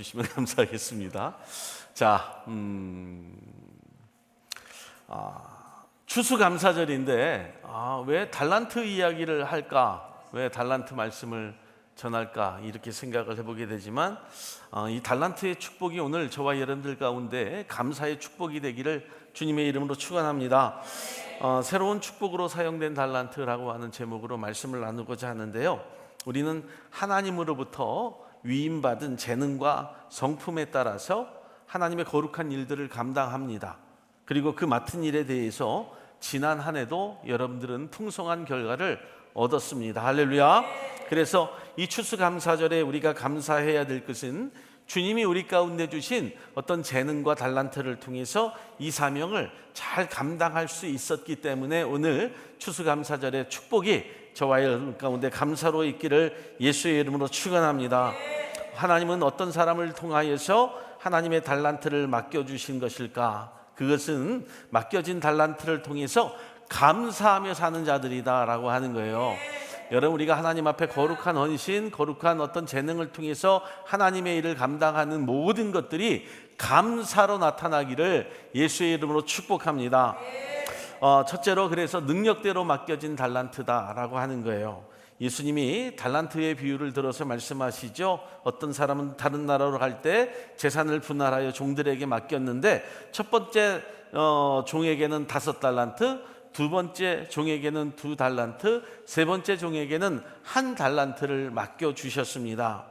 주시면 감사하겠습니다. 자, 추수감사절인데 왜 달란트 이야기를 할까? 왜 달란트 말씀을 전할까? 이렇게 생각을 해보게 되지만 이 달란트의 축복이 오늘 저와 여러분들 가운데 감사의 축복이 되기를 주님의 이름으로 축원합니다. 새로운 축복으로 사용된 달란트라고 하는 제목으로 말씀을 나누고자 하는데요, 우리는 하나님으로부터 위임받은 재능과 성품에 따라서 하나님의 거룩한 일들을 감당합니다. 그리고 그 맡은 일에 대해서 지난 한 해도 여러분들은 풍성한 결과를 얻었습니다. 할렐루야. 그래서 이 추수감사절에 우리가 감사해야 될 것은 주님이 우리 가운데 주신 어떤 재능과 달란트를 통해서 이 사명을 잘 감당할 수 있었기 때문에 오늘 추수감사절의 축복이 저와 여러분 가운데 감사로 있기를 예수의 이름으로 축원합니다. 하나님은 어떤 사람을 통하여서 하나님의 달란트를 맡겨주신 것일까? 그것은 맡겨진 달란트를 통해서 감사하며 사는 자들이다 라고 하는 거예요. 여러분, 우리가 하나님 앞에 거룩한 헌신, 거룩한 어떤 재능을 통해서 하나님의 일을 감당하는 모든 것들이 감사로 나타나기를 예수의 이름으로 축복합니다. 첫째로, 그래서 능력대로 맡겨진 달란트다라고 하는 거예요. 예수님이 달란트의 비유를 들어서 말씀하시죠. 어떤 사람은 다른 나라로 갈 때 재산을 분할하여 종들에게 맡겼는데 첫 번째 종에게는 5달란트, 두 번째 종에게는 2달란트, 세 번째 종에게는 1달란트를 맡겨주셨습니다.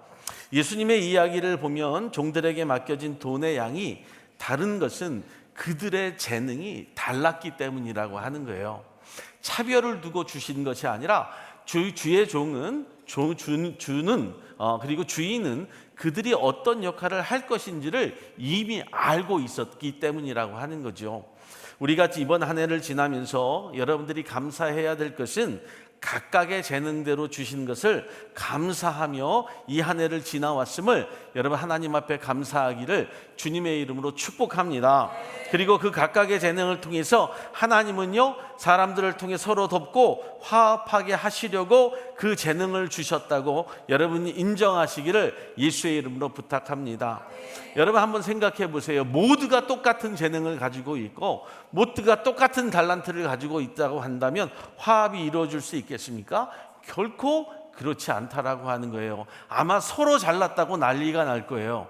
예수님의 이야기를 보면 종들에게 맡겨진 돈의 양이 다른 것은 그들의 재능이 달랐기 때문이라고 하는 거예요. 차별을 두고 주신 것이 아니라 주의 종은 주는 그리고 주인은 그들이 어떤 역할을 할 것인지를 이미 알고 있었기 때문이라고 하는 거죠. 우리가 이번 한 해를 지나면서 여러분들이 감사해야 될 것은 각각의 재능대로 주신 것을 감사하며 이 한 해를 지나왔음을 여러분 하나님 앞에 감사하기를 주님의 이름으로 축복합니다. 그리고 그 각각의 재능을 통해서 하나님은요, 사람들을 통해 서로 돕고 화합하게 하시려고 그 재능을 주셨다고 여러분이 인정하시기를 예수의 이름으로 부탁합니다. 여러분 한번 생각해 보세요. 모두가 똑같은 재능을 가지고 있고 모두가 똑같은 달란트를 가지고 있다고 한다면 화합이 이루어질 수 있겠습니까? 결코 그렇지 않다라고 하는 거예요. 아마 서로 잘났다고 난리가 날 거예요.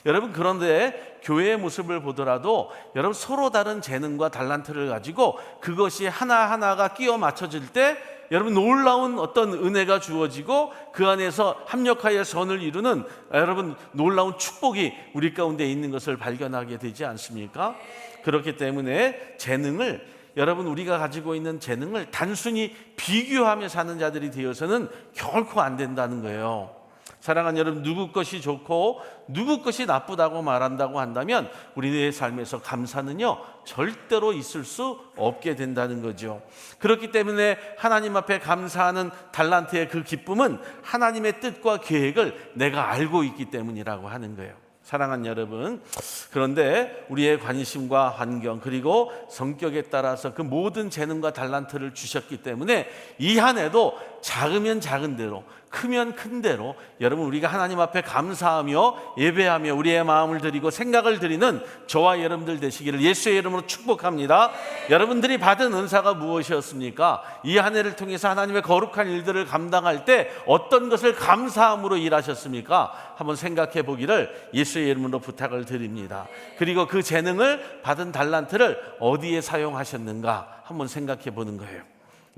여러분, 그런데 교회의 모습을 보더라도 여러분 서로 다른 재능과 달란트를 가지고 그것이 하나하나가 끼워 맞춰질 때 여러분 놀라운 어떤 은혜가 주어지고 그 안에서 합력하여 선을 이루는 여러분 놀라운 축복이 우리 가운데 있는 것을 발견하게 되지 않습니까? 그렇기 때문에 재능을, 여러분 우리가 가지고 있는 재능을 단순히 비교하며 사는 자들이 되어서는 결코 안 된다는 거예요. 사랑하는 여러분, 누구 것이 좋고 누구 것이 나쁘다고 말한다고 한다면 우리의 삶에서 감사는요 절대로 있을 수 없게 된다는 거죠. 그렇기 때문에 하나님 앞에 감사하는 달란트의 그 기쁨은 하나님의 뜻과 계획을 내가 알고 있기 때문이라고 하는 거예요. 사랑하는 여러분, 그런데 우리의 관심과 환경 그리고 성격에 따라서 그 모든 재능과 달란트를 주셨기 때문에 이 한 해도 작으면 작은 대로 크면 큰 대로 여러분 우리가 하나님 앞에 감사하며 예배하며 우리의 마음을 드리고 생각을 드리는 저와 여러분들 되시기를 예수의 이름으로 축복합니다. 여러분들이 받은 은사가 무엇이었습니까? 이 한 해를 통해서 하나님의 거룩한 일들을 감당할 때 어떤 것을 감사함으로 일하셨습니까? 한번 생각해 보기를 예수의 이름으로 부탁을 드립니다. 그리고 그 재능을 받은 달란트를 어디에 사용하셨는가 한번 생각해 보는 거예요.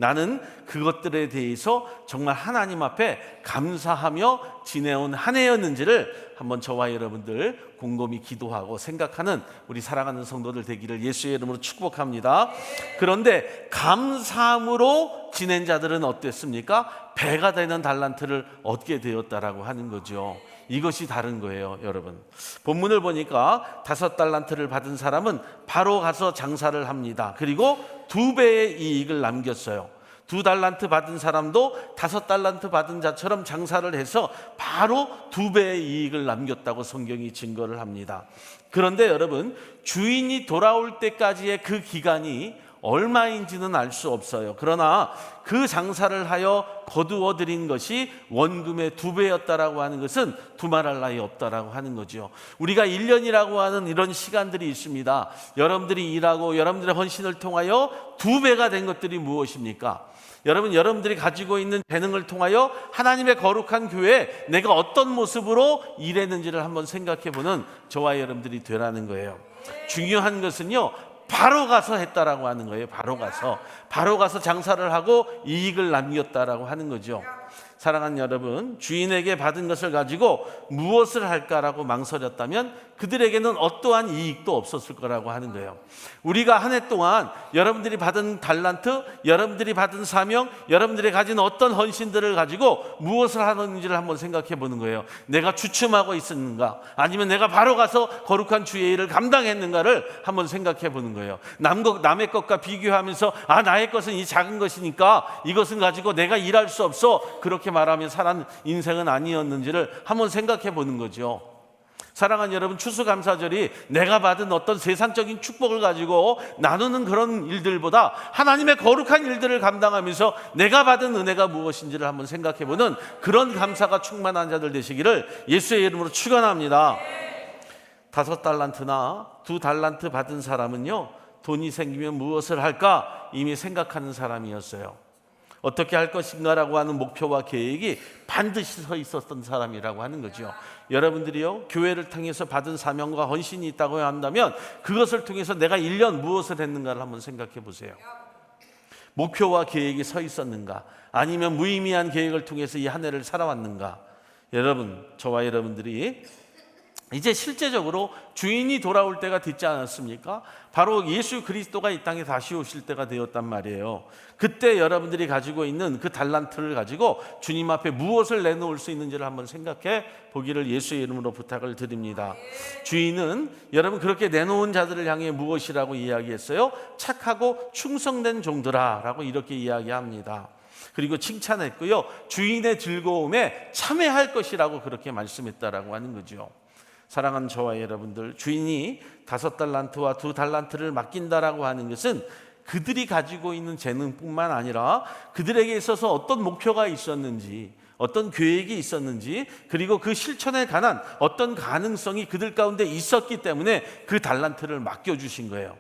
나는 그것들에 대해서 정말 하나님 앞에 감사하며 지내온 한 해였는지를 한번 저와 여러분들 곰곰이 기도하고 생각하는 우리 사랑하는 성도들 되기를 예수의 이름으로 축복합니다. 그런데 감사함으로 지낸 자들은 어땠습니까? 배가 되는 달란트를 얻게 되었다라고 하는 거죠. 이것이 다른 거예요, 여러분. 본문을 보니까 5달란트를 받은 사람은 바로 가서 장사를 합니다. 그리고 2배의 이익을 남겼어요. 2달란트 받은 사람도 5달란트 받은 자처럼 장사를 해서 바로 2배의 이익을 남겼다고 성경이 증거를 합니다. 그런데 여러분, 주인이 돌아올 때까지의 그 기간이 얼마인지는 알 수 없어요. 그러나 그 장사를 하여 거두어 들인 것이 원금의 2배였다라고 하는 것은 두말할 나위 없다라고 하는 거죠. 우리가 1년이라고 하는 이런 시간들이 있습니다. 여러분들이 일하고 여러분들의 헌신을 통하여 2배가 된 것들이 무엇입니까? 여러분들이 가지고 있는 재능을 통하여 하나님의 거룩한 교회에 내가 어떤 모습으로 일했는지를 한번 생각해 보는 저와 여러분들이 되라는 거예요. 중요한 것은요, 바로 가서 했다라고 하는 거예요. 바로 가서 장사를 하고 이익을 남겼다라고 하는 거죠. 사랑하는 여러분, 주인에게 받은 것을 가지고 무엇을 할까라고 망설였다면 그들에게는 어떠한 이익도 없었을 거라고 하는 거예요. 우리가 한 해 동안 여러분들이 받은 달란트, 여러분들이 받은 사명, 여러분들이 가진 어떤 헌신들을 가지고 무엇을 하는지를 한번 생각해 보는 거예요. 내가 주춤하고 있었는가, 아니면 내가 바로 가서 거룩한 주의 일을 감당했는가를 한번 생각해 보는 거예요. 남의 것과 비교하면서 나의 것은 이 작은 것이니까 이것은 가지고 내가 일할 수 없어, 그렇게 말하며 살아는 인생은 아니었는지를 한번 생각해 보는 거죠. 사랑하는 여러분, 추수감사절이 내가 받은 어떤 세상적인 축복을 가지고 나누는 그런 일들보다 하나님의 거룩한 일들을 감당하면서 내가 받은 은혜가 무엇인지를 한번 생각해보는 그런 감사가 충만한 자들 되시기를 예수의 이름으로 축원합니다. 5달란트나 2달란트 받은 사람은요, 돈이 생기면 무엇을 할까 이미 생각하는 사람이었어요. 어떻게 할 것인가라고 하는 목표와 계획이 반드시 서 있었던 사람이라고 하는 거죠. 여러분들이요, 교회를 통해서 받은 사명과 헌신이 있다고 한다면 그것을 통해서 내가 1년 무엇을 했는가를 한번 생각해 보세요. 목표와 계획이 서 있었는가, 아니면 무의미한 계획을 통해서 이 한 해를 살아왔는가. 여러분, 저와 여러분들이 이제 실제적으로 주인이 돌아올 때가 됐지 않았습니까? 바로 예수 그리스도가 이 땅에 다시 오실 때가 되었단 말이에요. 그때 여러분들이 가지고 있는 그 달란트를 가지고 주님 앞에 무엇을 내놓을 수 있는지를 한번 생각해 보기를 예수의 이름으로 부탁을 드립니다. 주인은 여러분 그렇게 내놓은 자들을 향해 무엇이라고 이야기했어요? 착하고 충성된 종들아 라고 이렇게 이야기합니다. 그리고 칭찬했고요, 주인의 즐거움에 참여할 것이라고 그렇게 말씀했다라고 하는 거죠. 사랑하는 저와 여러분들, 주인이 5달란트와 2달란트를 맡긴다라고 하는 것은 그들이 가지고 있는 재능뿐만 아니라 그들에게 있어서 어떤 목표가 있었는지, 어떤 계획이 있었는지, 그리고 그 실천에 관한 어떤 가능성이 그들 가운데 있었기 때문에 그 달란트를 맡겨주신 거예요.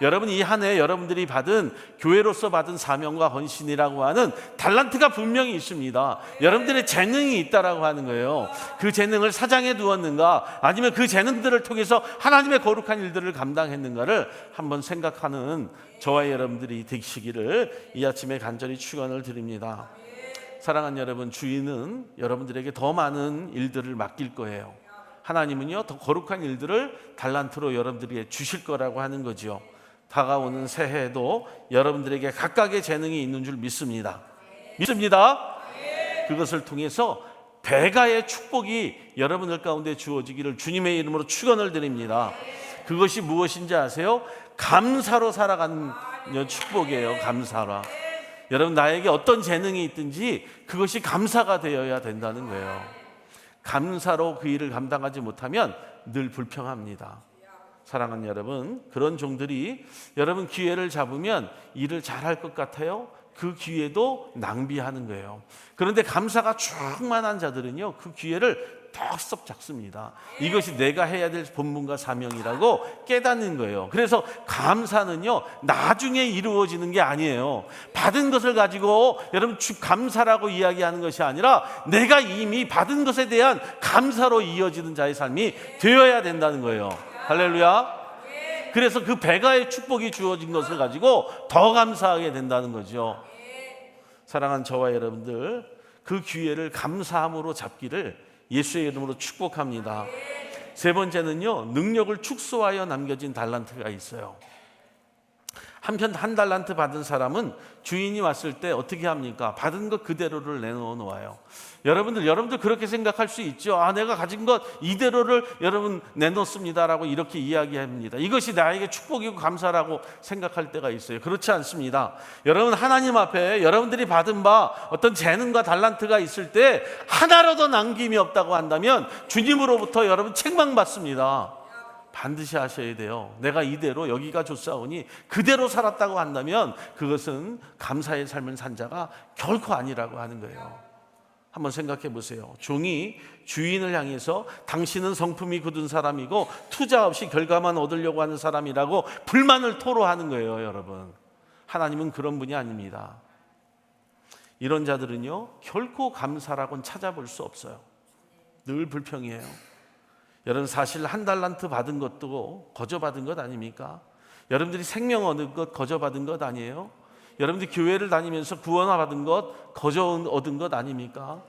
여러분, 이 한 해 여러분들이 받은, 교회로서 받은 사명과 헌신이라고 하는 달란트가 분명히 있습니다. 여러분들의 재능이 있다라고 하는 거예요. 그 재능을 사장에 두었는가, 아니면 그 재능들을 통해서 하나님의 거룩한 일들을 감당했는가를 한번 생각하는 저와 여러분들이 되시기를 이 아침에 간절히 축원을 드립니다. 사랑하는 여러분, 주인은 여러분들에게 더 많은 일들을 맡길 거예요. 하나님은요, 더 거룩한 일들을 달란트로 여러분들에게 주실 거라고 하는 거죠. 다가오는 새해에도 여러분들에게 각각의 재능이 있는 줄 믿습니다. 그것을 통해서 배가의 축복이 여러분들 가운데 주어지기를 주님의 이름으로 축원을 드립니다. 그것이 무엇인지 아세요? 감사로 살아가는 축복이에요. 감사라. 여러분, 나에게 어떤 재능이 있든지 그것이 감사가 되어야 된다는 거예요. 감사로 그 일을 감당하지 못하면 늘 불평합니다. 사랑하는 여러분, 그런 종들이 여러분 기회를 잡으면 일을 잘할 것 같아요. 그 기회도 낭비하는 거예요. 그런데 감사가 충만한 자들은요, 그 기회를 턱썩 잡습니다. 이것이 내가 해야 될 본분과 사명이라고 깨닫는 거예요. 그래서 감사는요, 나중에 이루어지는 게 아니에요. 받은 것을 가지고 여러분 감사라고 이야기하는 것이 아니라 내가 이미 받은 것에 대한 감사로 이어지는 자의 삶이 되어야 된다는 거예요. 할렐루야. 그래서 그 배가의 축복이 주어진 것을 가지고 더 감사하게 된다는 거죠. 사랑하는 저와 여러분들, 그 기회를 감사함으로 잡기를 예수의 이름으로 축복합니다. 세 번째는요, 능력을 축소하여 남겨진 달란트가 있어요. 한편 한 달란트 받은 사람은 주인이 왔을 때 어떻게 합니까? 받은 것 그대로를 내놓아 놓아요. 여러분들 그렇게 생각할 수 있죠. 내가 가진 것 이대로를 여러분 내놓습니다라고 이렇게 이야기합니다. 이것이 나에게 축복이고 감사라고 생각할 때가 있어요. 그렇지 않습니다. 여러분, 하나님 앞에 여러분들이 받은 바 어떤 재능과 달란트가 있을 때 하나라도 남김이 없다고 한다면 주님으로부터 여러분 책망받습니다. 반드시 하셔야 돼요. 내가 이대로 여기가 좋사오니 그대로 살았다고 한다면 그것은 감사의 삶을 산 자가 결코 아니라고 하는 거예요. 한번 생각해 보세요. 종이 주인을 향해서 당신은 성품이 굳은 사람이고 투자 없이 결과만 얻으려고 하는 사람이라고 불만을 토로하는 거예요, 여러분. 하나님은 그런 분이 아닙니다. 이런 자들은요, 결코 감사라고는 찾아볼 수 없어요. 늘 불평이에요. 여러분, 사실 1달란트 받은 것도 거저받은 것 아닙니까? 여러분들이 생명 얻은 것 거저받은 것 아니에요? 여러분들이 교회를 다니면서 구원 받은 것 거저 얻은 것 아닙니까?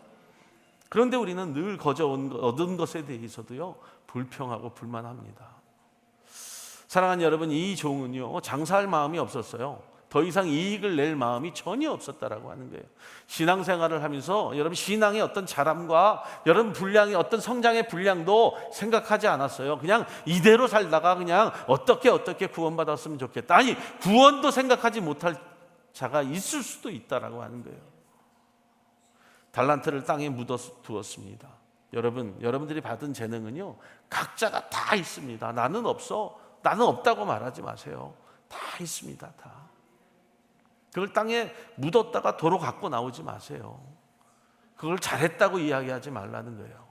그런데 우리는 늘 거저 얻은 것에 대해서도요, 불평하고 불만합니다. 사랑하는 여러분, 이 종은요, 장사할 마음이 없었어요. 더 이상 이익을 낼 마음이 전혀 없었다라고 하는 거예요. 신앙생활을 하면서 여러분 신앙의 어떤 자람과 여러분 분량의 어떤 성장의 분량도 생각하지 않았어요. 그냥 이대로 살다가 그냥 어떻게 구원받았으면 좋겠다. 아니, 구원도 생각하지 못할 자가 있을 수도 있다라고 하는 거예요. 달란트를 땅에 묻어 두었습니다. 여러분들이 받은 재능은요, 각자가 다 있습니다. 나는 없어, 나는 없다고 말하지 마세요. 다 있습니다. 다. 그걸 땅에 묻었다가 도로 갖고 나오지 마세요. 그걸 잘했다고 이야기하지 말라는 거예요.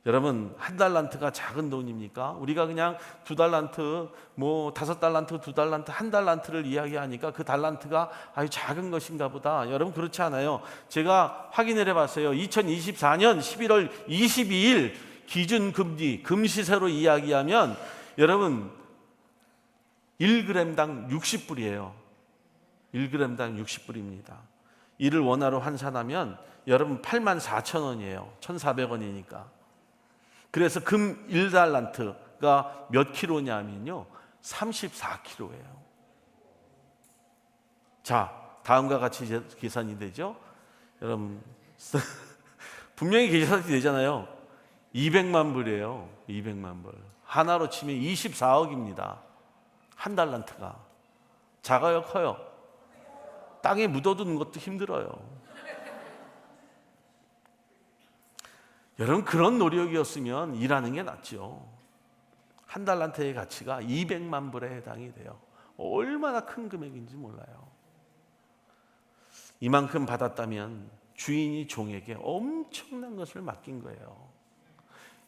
여러분, 1달란트가 작은 돈입니까? 우리가 그냥 2달란트, 5달란트, 2달란트, 1달란트를 이야기하니까 그 달란트가 아주 작은 것인가 보다. 여러분, 그렇지 않아요. 제가 확인을 해봤어요. 2024년 11월 22일 기준금리, 금시세로 이야기하면 여러분 1g당 60불이에요. 1g당 60불입니다. 이를 원화로 환산하면 여러분 84,000원이에요. 1,400원이니까. 그래서 금 1달란트가 몇 킬로냐면요, 34킬로예요. 자, 다음과 같이 계산이 되죠. 여러분 분명히 계산이 되잖아요. 200만 불이에요. 200만 불. 하나로 치면 24억입니다. 1달란트가. 작아요, 커요? 땅에 묻어두는 것도 힘들어요. 여러분, 그런 노력이었으면 일하는 게 낫죠. 1달란트의 가치가 200만 불에 해당이 돼요. 얼마나 큰 금액인지 몰라요. 이만큼 받았다면 주인이 종에게 엄청난 것을 맡긴 거예요.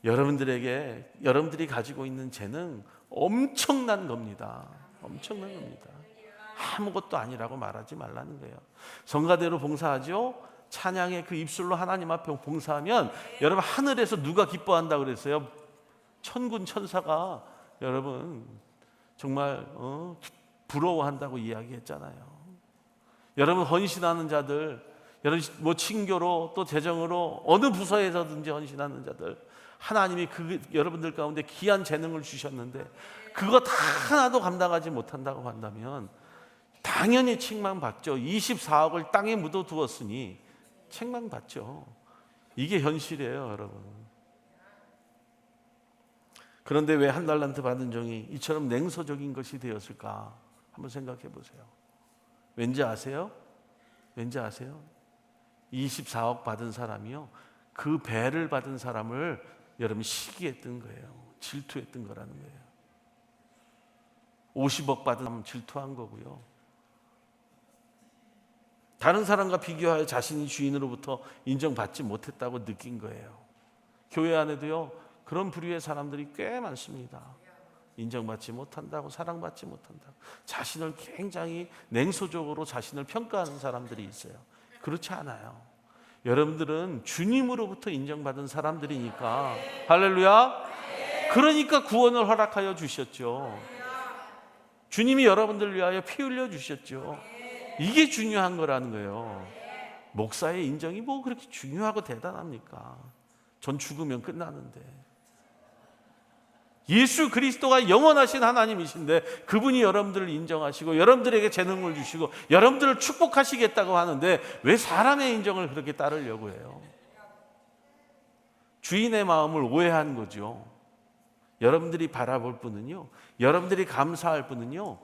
여러분들이 가지고 있는 재능 엄청난 겁니다. 엄청난 겁니다. 아무것도 아니라고 말하지 말라는 거예요. 성가대로 봉사하죠. 찬양의 그 입술로 하나님 앞에 봉사하면 여러분, 하늘에서 누가 기뻐한다고 그랬어요? 천군 천사가 여러분 정말 부러워한다고 이야기했잖아요. 여러분, 헌신하는 자들, 여러분 친교로 또 재정으로 어느 부서에서든지 헌신하는 자들, 하나님이 여러분들 가운데 귀한 재능을 주셨는데 그거 다 하나도 감당하지 못한다고 한다면 당연히 책망받죠. 24억을 땅에 묻어두었으니 책망받죠. 이게 현실이에요, 여러분. 그런데 왜 1달란트 받은 종이 이처럼 냉소적인 것이 되었을까? 한번 생각해 보세요. 왠지 아세요? 24억 받은 사람이요, 그 배를 받은 사람을 여러분 시기했던 거예요. 질투했던 거라는 거예요. 50억 받은 사람은 질투한 거고요. 다른 사람과 비교하여 자신이 주인으로부터 인정받지 못했다고 느낀 거예요. 교회 안에도요, 그런 부류의 사람들이 꽤 많습니다. 인정받지 못한다고, 사랑받지 못한다고, 자신을 굉장히 냉소적으로 자신을 평가하는 사람들이 있어요. 그렇지 않아요. 여러분들은 주님으로부터 인정받은 사람들이니까. 할렐루야. 그러니까 구원을 허락하여 주셨죠. 주님이 여러분들을 위하여 피 흘려 주셨죠. 이게 중요한 거라는 거예요. 목사의 인정이 뭐 그렇게 중요하고 대단합니까? 전 죽으면 끝나는데. 예수 그리스도가 영원하신 하나님이신데 그분이 여러분들을 인정하시고 여러분들에게 재능을 주시고 여러분들을 축복하시겠다고 하는데 왜 사람의 인정을 그렇게 따르려고 해요? 주인의 마음을 오해한 거죠. 여러분들이 바라볼 분은요, 여러분들이 감사할 분은요,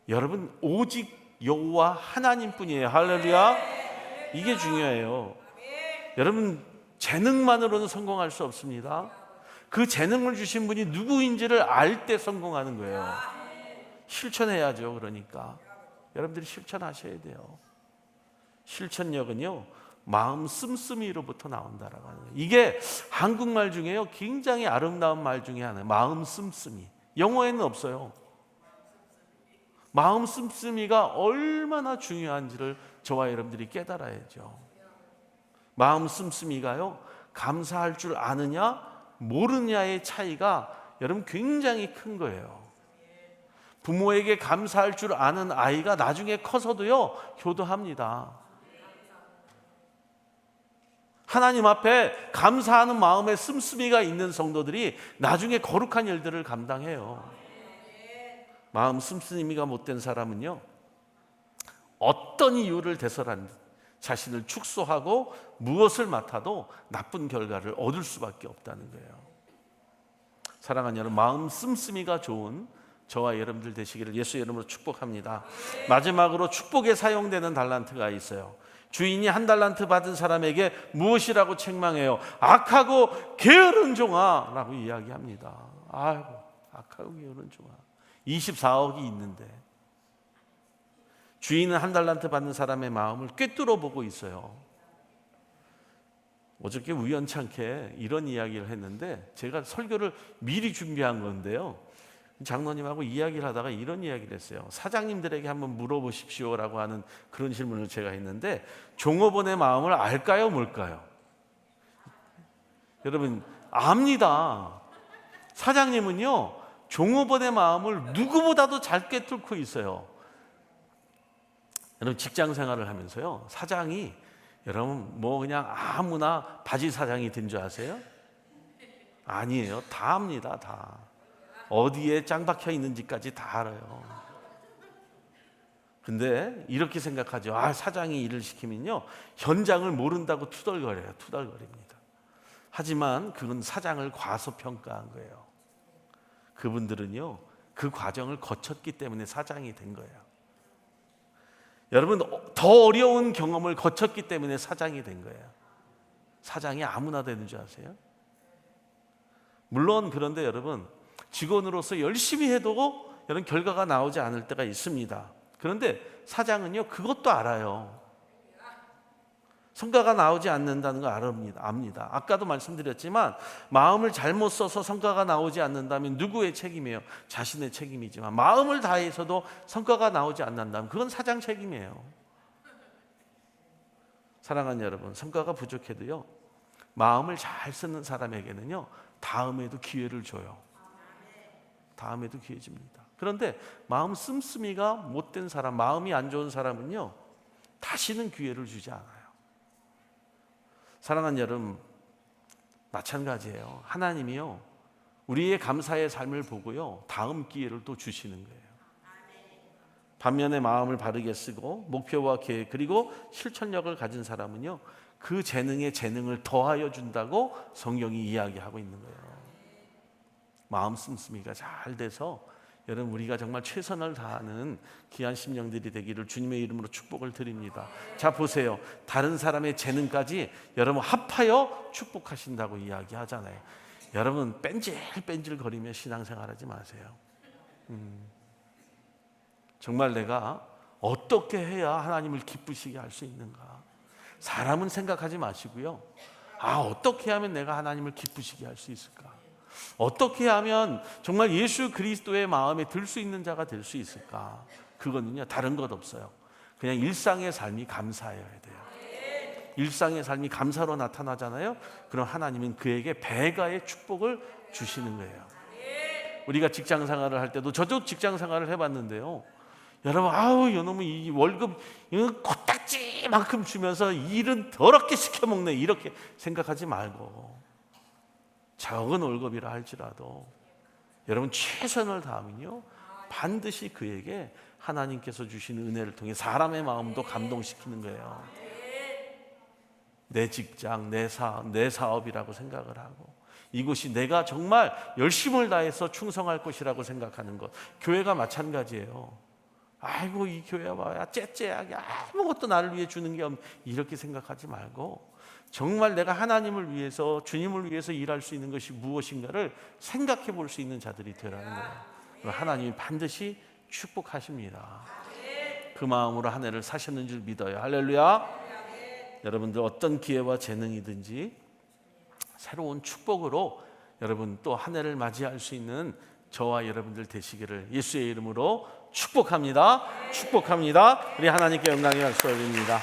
여러분 오직 여호와 하나님뿐이에요. 할렐루야. 이게 중요해요. 여러분, 재능만으로는 성공할 수 없습니다. 그 재능을 주신 분이 누구인지를 알 때 성공하는 거예요. 실천해야죠. 그러니까 여러분들이 실천하셔야 돼요. 실천력은요, 마음 씀씀이로부터 나온다라고 하는 거예요. 이게 한국말 중에요, 굉장히 아름다운 말 중에 하나예요. 마음 씀씀이. 영어에는 없어요. 마음 씀씀이가 얼마나 중요한지를 저와 여러분들이 깨달아야죠. 마음 씀씀이가요, 감사할 줄 아느냐 모르느냐의 차이가 여러분 굉장히 큰 거예요. 부모에게 감사할 줄 아는 아이가 나중에 커서도요, 효도합니다. 하나님 앞에 감사하는 마음에 씀씀이가 있는 성도들이 나중에 거룩한 일들을 감당해요. 마음 씀씀이가 못된 사람은요, 어떤 이유를 대설한 자신을 축소하고 무엇을 맡아도 나쁜 결과를 얻을 수밖에 없다는 거예요. 사랑하는 여러분, 마음 씀씀이가 좋은 저와 여러분들 되시기를 예수의 이름으로 축복합니다. 마지막으로 축복에 사용되는 달란트가 있어요. 주인이 1달란트 받은 사람에게 무엇이라고 책망해요? 악하고 게으른 종아 라고 이야기합니다. 아이고, 악하고 게으른 종아. 24억이 있는데 주인은 1달란트 받는 사람의 마음을 꿰뚫어 보고 있어요. 어저께 우연찮게 이런 이야기를 했는데, 제가 설교를 미리 준비한 건데요, 장로님하고 이야기를 하다가 이런 이야기를 했어요. 사장님들에게 한번 물어보십시오라고 하는 그런 질문을 제가 했는데, 종업원의 마음을 알까요, 뭘까요? 여러분 압니다. 사장님은요, 종업원의 마음을 누구보다도 잘 꿰뚫고 있어요. 여러분 직장 생활을 하면서요, 사장이 여러분 뭐 그냥 아무나 바지 사장이 된 줄 아세요? 아니에요. 다 압니다. 다. 어디에 짱 박혀 있는지까지 다 알아요. 근데 이렇게 생각하죠. 아, 사장이 일을 시키면요, 현장을 모른다고 투덜거려요. 투덜거립니다. 하지만 그건 사장을 과소평가한 거예요. 그분들은요, 그 과정을 거쳤기 때문에 사장이 된 거예요. 여러분, 더 어려운 경험을 거쳤기 때문에 사장이 된 거예요. 사장이 아무나 되는 줄 아세요? 물론 그런데 여러분, 직원으로서 열심히 해도 여러분 결과가 나오지 않을 때가 있습니다. 그런데 사장은요, 그것도 알아요. 성과가 나오지 않는다는 걸 압니다. 아까도 말씀드렸지만 마음을 잘못 써서 성과가 나오지 않는다면 누구의 책임이에요? 자신의 책임이지만 마음을 다해서도 성과가 나오지 않는다면 그건 사장 책임이에요. 사랑하는 여러분, 성과가 부족해도요, 마음을 잘 쓰는 사람에게는요, 다음에도 기회를 줘요. 다음에도 기회 줍니다. 그런데 마음 씀씀이가 못된 사람, 마음이 안 좋은 사람은요, 다시는 기회를 주지 않아요. 사랑하는 여러분, 마찬가지예요. 하나님이요, 우리의 감사의 삶을 보고요, 다음 기회를 또 주시는 거예요. 반면에 마음을 바르게 쓰고 목표와 계획 그리고 실천력을 가진 사람은요, 그 재능에 재능을 더하여 준다고 성경이 이야기하고 있는 거예요. 마음 씀씀이가 잘 돼서 여러분, 우리가 정말 최선을 다하는 귀한 심령들이 되기를 주님의 이름으로 축복을 드립니다. 자, 보세요. 다른 사람의 재능까지 여러분 합하여 축복하신다고 이야기하잖아요. 여러분 뺀질뺀질 거리며 신앙생활하지 마세요. 정말 내가 어떻게 해야 하나님을 기쁘시게 할 수 있는가? 사람은 생각하지 마시고요, 아, 어떻게 하면 내가 하나님을 기쁘시게 할 수 있을까? 어떻게 하면 정말 예수 그리스도의 마음에 들 수 있는 자가 될 수 있을까? 그거는요, 다른 것 없어요. 그냥 일상의 삶이 감사해야 돼요. 일상의 삶이 감사로 나타나잖아요. 그럼 하나님은 그에게 배가의 축복을 주시는 거예요. 우리가 직장 생활을 할 때도, 저도 직장 생활을 해봤는데요, 여러분, 아우, 이놈은 이 월급 코딱지만큼 주면서 일은 더럽게 시켜먹네, 이렇게 생각하지 말고, 적은 월급이라 할지라도 여러분 최선을 다하면요, 반드시 그에게 하나님께서 주시는 은혜를 통해 사람의 마음도 감동시키는 거예요. 내 직장, 내 사업이라고 생각을 하고, 이곳이 내가 정말 열심을 다해서 충성할 곳이라고 생각하는 것. 교회가 마찬가지예요. 아이고, 이 교회 와야 째째하게 아무것도 나를 위해 주는 게 없네, 이렇게 생각하지 말고 정말 내가 하나님을 위해서, 주님을 위해서 일할 수 있는 것이 무엇인가를 생각해 볼 수 있는 자들이 되라는 거예요. 하나님이 반드시 축복하십니다. 그 마음으로 한 해를 사셨는 줄 믿어요. 할렐루야. 여러분들 어떤 기회와 재능이든지 새로운 축복으로 여러분 또 한 해를 맞이할 수 있는 저와 여러분들 되시기를 예수의 이름으로 축복합니다. 축복합니다. 우리 하나님께 영광의 박수 올립니다.